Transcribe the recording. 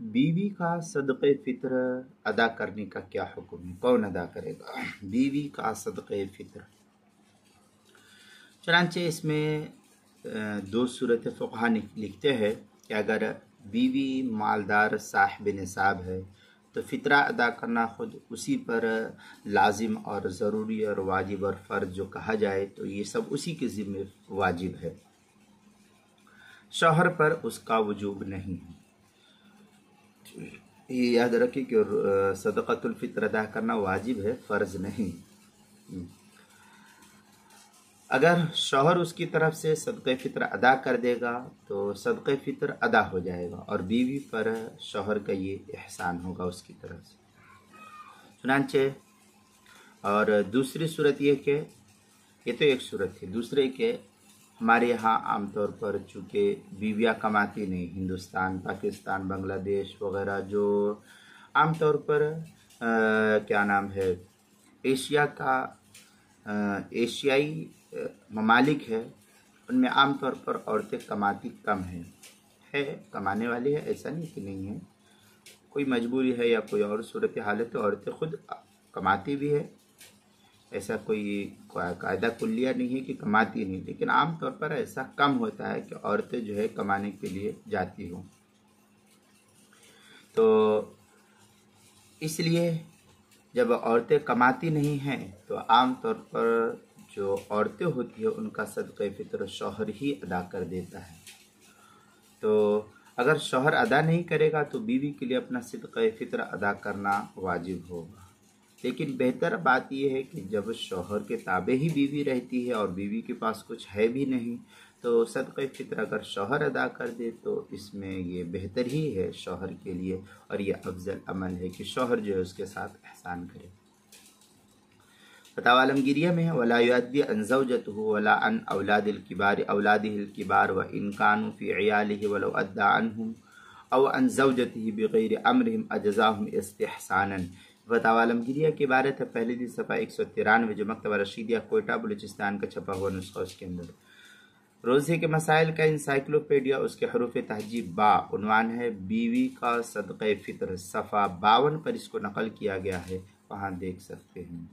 बीवी का सदक़े फित्र अदा करने का क्या हुक्म है, कौन अदा करेगा बीवी का सदक़े फित्र। चुनांचे इसमें दो सूरत फ़ुक़हा लिखते हैं कि अगर बीवी मालदार साहिब निसाब है तो फ़ितरा अदा करना ख़ुद उसी पर लाजिम और ज़रूरी और वाजिब और फ़र्ज जो कहा जाए तो ये सब उसी के ज़िम्मे वाजिब है, शौहर पर उसका वजूब नहीं है। ये याद रखें कि सदक़तुल फ़ित्र अदा करना वाजिब है, फ़र्ज नहीं। अगर शौहर उसकी तरफ से सदक़े फ़ित्र अदा कर देगा तो सदक़े फ़ित्र अदा हो जाएगा और बीवी पर शौहर का ये एहसान होगा उसकी तरफ से। चुनांचे और दूसरी सूरत ये कि ये तो एक सूरत थी, दूसरे के हमारे यहाँ आमतौर पर चूँकि बीवियाँ कमाती नहीं, हिंदुस्तान, पाकिस्तान, बांग्लादेश वगैरह जो आमतौर पर क्या नाम है एशिया का एशियाई ममालिक है, उनमें आमतौर पर औरतें कमाती कम है कमाने वाली है, ऐसा नहीं कि नहीं है, कोई मजबूरी है या कोई और सूरत हाल है तो औरतें खुद कमाती भी है, ऐसा कोई कायदा कुल्लिया नहीं है कि कमाती नहीं, लेकिन आम तौर पर ऐसा कम होता है कि औरतें जो है कमाने के लिए जाती हों। तो इसलिए जब औरतें कमाती नहीं हैं तो आम तौर पर जो औरतें होती है उनका सदक़े फ़ित्र शौहर ही अदा कर देता है। तो अगर शौहर अदा नहीं करेगा तो बीवी के लिए अपना सदक़े फ़ित्र अदा करना वाजिब होगा। लेकिन बेहतर बात यह है कि जब शौहर के ताबे ही बीवी रहती है और बीवी के पास कुछ है भी नहीं तो सदक़े फ़ित्र अगर शौहर अदा कर दे तो इसमें ये बेहतर ही है शौहर के लिए और ये अफजल अमल है कि शौहर जो है उसके साथ एहसान करे। फतावा आलमगीरिया में वला युअद्दी अन ज़ौजतहु वला अन औलादिहिल किबार व इन कानू फ़ी इयालिही वलौ अद्दा अन्हुम औ अन ज़ौजतिही बिग़ैरि अम्रिहिम अजज़ाहुम इस्तिहसानन। फतावा आलमगीरिया की इबारत है, पहली दी सफ़ा 193 जो मकतबा रशीदिया कोयटा बलूचिस्तान का छपा हुआ नुस्खा, उसके अंदर रोज़े के मसाइल का इंसाइक्लोपीडिया उसके हरूफ तहजीब बा उन्वान है बीवी का सदक़े फ़ित्र, सफ़ा 52 पर इसको नकल किया गया है, वहाँ देख सकते हैं।